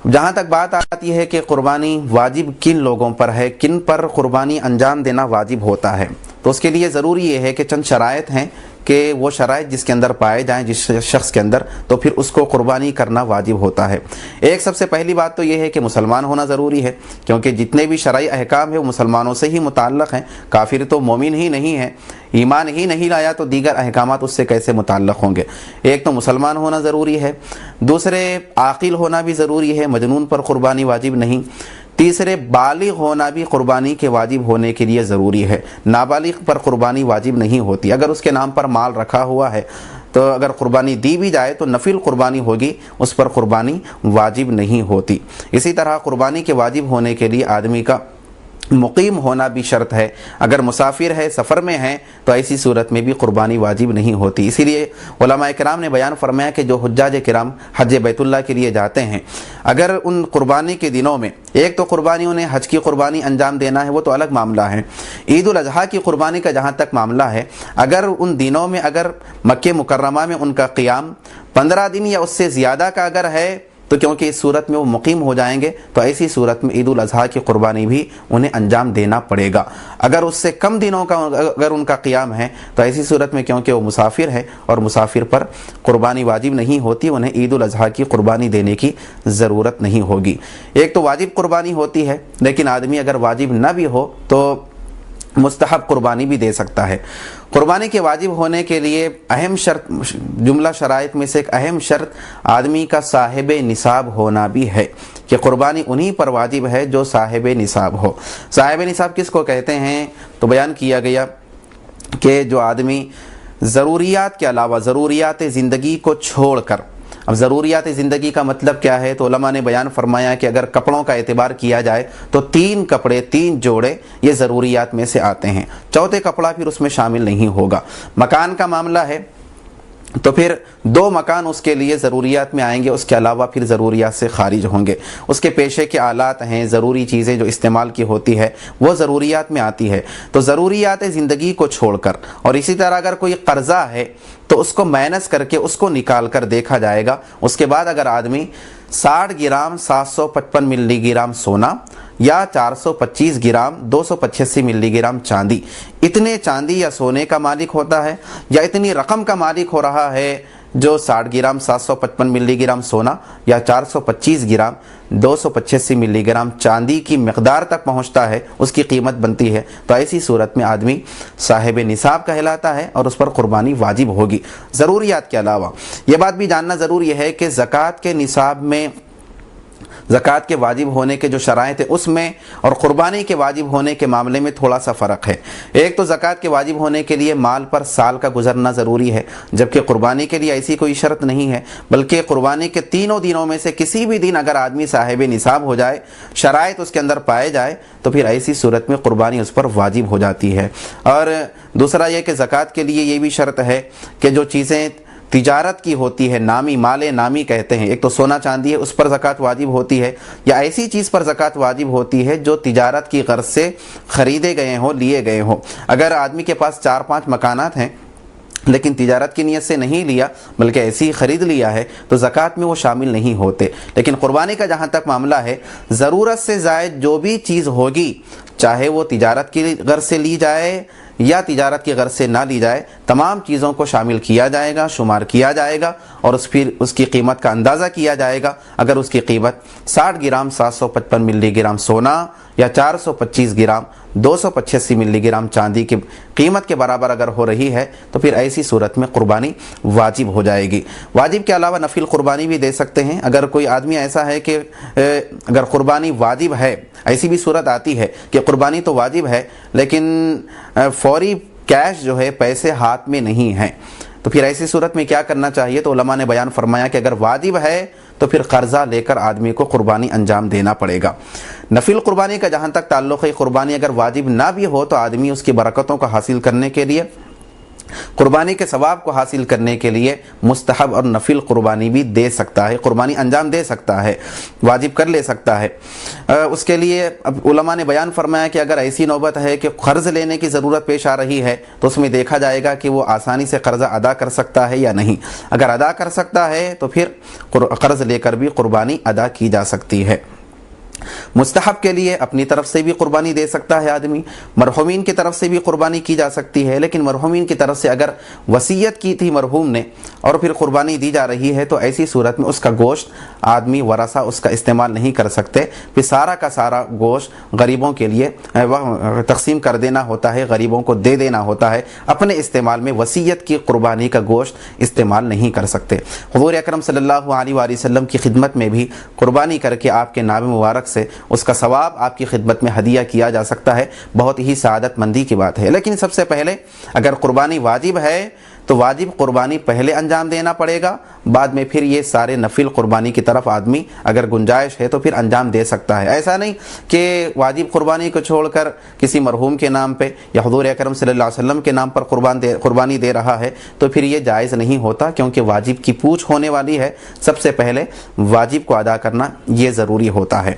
जहाँ तक बात आती है कि कुर्बानी वाजिब किन लोगों पर है, किन पर कुर्बानी अंजाम देना वाजिब होता है, तो उसके लिए ज़रूरी ये है कि चंद शराइत हैं कि वो शराइत जिसके अंदर पाए जाएं जिस शख्स के अंदर, तो फिर उसको कुर्बानी करना वाजिब होता है। एक सबसे पहली बात तो ये है कि मुसलमान होना ज़रूरी है, क्योंकि जितने भी शरई अहकाम है वो मुसलमानों से ही मुताल्लक़ हैं। काफिर तो मोमिन ही नहीं है, ईमान ही नहीं लाया तो दीगर अहकामात उससे कैसे मुताल्लक़ होंगे। एक तो मुसलमान होना ज़रूरी है, दूसरे आकिल होना भी ज़रूरी है, मजनून पर कुर्बानी वाजिब नहीं। तीसरे बालिग होना भी कुर्बानी के वाजिब होने के लिए ज़रूरी है, नाबालिग पर कुर्बानी वाजिब नहीं होती। अगर उसके नाम पर माल रखा हुआ है तो अगर कुर्बानी दी भी जाए तो नफिल कुर्बानी होगी, उस पर कुर्बानी वाजिब नहीं होती। इसी तरह कुर्बानी के वाजिब होने के लिए आदमी का मुकीम होना भी शर्त है। अगर मुसाफिर है, सफ़र में है, तो ऐसी सूरत में भी कुर्बानी वाजिब नहीं होती। इसीलिए उलमाए किराम ने बयान फरमाया कि जो हुज्जाज किराम हज बैतुल्लाह के लिए जाते हैं, अगर उन कुर्बानी के दिनों में एक तो कुर्बानी उन्हें हज की कुर्बानी अंजाम देना है, वो तो अलग मामला है। ईद उल अज़हा की कुर्बानी का जहाँ तक मामला है, अगर उन दिनों में अगर मक्के मुकर्रमा में उनका क़ियाम 15 दिन या उससे ज़्यादा का अगर है, तो क्योंकि इस सूरत में वो मुकीम हो जाएंगे, तो ऐसी सूरत में ईद उल अज़हा की कुर्बानी भी उन्हें अंजाम देना पड़ेगा। अगर उससे कम दिनों का अगर उनका क़ियाम है, तो ऐसी सूरत में क्योंकि वो मुसाफिर है और मुसाफिर पर कुर्बानी वाजिब नहीं होती, उन्हें ईद उल अज़हा की कुर्बानी देने की ज़रूरत नहीं होगी। एक तो वाजिब कुर्बानी होती है, लेकिन आदमी अगर वाजिब न भी हो तो मुस्तहब कुर्बानी भी दे सकता है। कुर्बानी के वाजिब होने के लिए अहम शर्त, जुमला शराइत में से एक अहम शर्त आदमी का साहिब निसाब होना भी है, कि कुर्बानी उन्हीं पर वाजिब है जो साहिब निसाब हो। साहिब निसाब किसको कहते हैं, तो बयान किया गया कि जो आदमी ज़रूरियात के अलावा, ज़रूरियात ज़िंदगी को छोड़कर, अब ज़रूरियात ज़िंदगी का मतलब क्या है, तो उलमा ने बयान फरमाया कि अगर कपड़ों का एतबार किया जाए तो 3 कपड़े, 3 जोड़े ये ज़रूरियात में से आते हैं, चौथे कपड़ा फिर उसमें शामिल नहीं होगा। मकान का मामला है तो फिर 2 मकान उसके लिए ज़रूरियात में आएंगे, उसके अलावा फिर ज़रूरियात से खारिज होंगे। उसके पेशे के आलात हैं, ज़रूरी चीज़ें जो इस्तेमाल की होती है वो ज़रूरियात में आती है। तो ज़रूरियात ज़िंदगी को छोड़कर, और इसी तरह अगर कोई कर्ज़ा है तो उसको माइनस करके उसको निकाल कर देखा जाएगा। उसके बाद अगर आदमी 60 ग्राम 755 मिलीग्राम सोना या 425 ग्राम 285 मिलीग्राम चांदी, इतने चांदी या सोने का मालिक होता है, या इतनी रकम का मालिक हो रहा है जो 60 ग्राम 755 मिलीग्राम सोना या 425 ग्राम 285 मिलीग्राम चांदी की मिकदार तक पहुंचता है, उसकी कीमत बनती है, तो ऐसी सूरत में आदमी साहिब निसाब कहलाता है और उस पर कुर्बानी वाजिब होगी ज़रूरियात के अलावा। यह बात भी जानना ज़रूरी है कि ज़कात के निसाब में, ज़कात के वाजिब होने के जो शराइत है उसमें और क़ुरबानी के वाजिब होने के मामले में थोड़ा सा फ़र्क है। एक तो ज़कात के वाजिब होने के लिए माल पर साल का गुजरना ज़रूरी है, जबकि क़ुरबानी के लिए ऐसी कोई शर्त नहीं है, बल्कि क़ुरबानी के तीनों दिनों में से किसी भी दिन अगर आदमी साहिब निसाब हो जाए, शराइत उसके अंदर पाए जाए, तो फिर ऐसी सूरत में क़ुरबानी उस पर वाजिब हो जाती है। और दूसरा यह कि ज़कात के लिए ये भी शर्त है कि जो चीज़ें तिजारत की होती है, नामी माले नामी कहते हैं, एक तो सोना चांदी है, उस पर ज़कात वाजिब होती है, या ऐसी चीज़ पर ज़कात वाजिब होती है जो तिजारत की गर्ज से ख़रीदे गए हों, लिए गए हों। अगर आदमी के पास 4-5 मकानात हैं लेकिन तिजारत की नीयत से नहीं लिया बल्कि ऐसे ही ख़रीद लिया है, तो ज़कात में वो शामिल नहीं होते। लेकिन क़ुरबानी का जहाँ तक मामला है, ज़रूरत से ज़ायद जो भी चीज़ होगी, चाहे वो तिजारत की गर्ज से ली जाए या तिजारत की गर्ज से ना ली जाए, तमाम चीज़ों को शामिल किया जाएगा, शुमार किया जाएगा और फिर उसकी कीमत का अंदाज़ा किया जाएगा। अगर उसकी कीमत 60 ग्राम 755 मिलीग्राम सोना या 425 ग्राम 285 मिलीग्राम चांदी की कीमत के बराबर अगर हो रही है, तो फिर ऐसी सूरत में क़ुरबानी वाजिब हो जाएगी। वाजिब के अलावा नफिल क़ुरबानी भी दे सकते हैं। अगर कोई आदमी ऐसा है कि अगर क़ुरबानी वाजिब है, ऐसी भी सूरत आती है कि क़ुरबानी तो वाजिब है लेकिन फौरी कैश जो है, पैसे हाथ में नहीं हैं, तो फिर ऐसी सूरत में क्या करना चाहिए, तो उलमा ने बयान फरमाया कि अगर वाजिब है तो फिर कर्जा लेकर आदमी को कुर्बानी अंजाम देना पड़ेगा। नफिल कुर्बानी का जहाँ तक ताल्लुक़ है, कुर्बानी अगर वाजिब ना भी हो तो आदमी उसकी बरकतों को हासिल करने के लिए कुर्बानी के सवाब को हासिल करने के लिए मुस्तहब और नफिल कुर्बानी भी दे सकता है, कुर्बानी अंजाम दे सकता है, वाजिब कर ले सकता है। उसके लिए अब उलमा ने बयान फरमाया कि अगर ऐसी नौबत है कि क़र्ज़ लेने की ज़रूरत पेश आ रही है तो उसमें देखा जाएगा कि वो आसानी से क़र्ज़ा अदा कर सकता है या नहीं। अगर अदा कर सकता है तो फिर क़र्ज़ लेकर भी कुर्बानी अदा की जा सकती है। मुस्तहब के लिए अपनी तरफ से भी कुर्बानी दे सकता है आदमी, मरहूमीन की तरफ से भी कुर्बानी की जा सकती है। लेकिन मरहूमीन की तरफ से अगर वसीयत की थी मरहूम ने और फिर कुर्बानी दी जा रही है तो ऐसी सूरत में उसका गोश्त आदमी वरसा उसका इस्तेमाल नहीं कर सकते, फिर सारा का सारा गोश्त गरीबों के लिए वह तकसीम कर देना होता है, गरीबों को दे देना होता है। अपने इस्तेमाल में वसीयत की कुर्बानी का गोश्त इस्तेमाल नहीं कर सकते। हुज़ूर अकरम सल्लल्लाहु अलैहि वसल्लम की खिदमत में भी कुर्बानी करके आपके नाम मुबारक से उसका सवाब आपकी खिदमत में हदिया किया जा सकता है। बहुत ही सआदतमंदी की बात है। लेकिन सबसे पहले अगर कुर्बानी वाजिब है तो वाजिब कुर्बानी पहले अंजाम देना पड़ेगा, बाद में फिर ये सारे नफिल कुर्बानी की तरफ आदमी अगर गुंजाइश है तो फिर अंजाम दे सकता है। ऐसा नहीं कि वाजिब कुर्बानी को छोड़कर किसी मरहूम के नाम पे या हुज़ूर अकरम सल्लल्लाहु अलैहि वसल्लम के नाम पर कुर्बानी दे रहा है तो फिर ये जायज़ नहीं होता, क्योंकि वाजिब की पूछ होने वाली है। सबसे पहले वाजिब को अदा करना ये ज़रूरी होता है।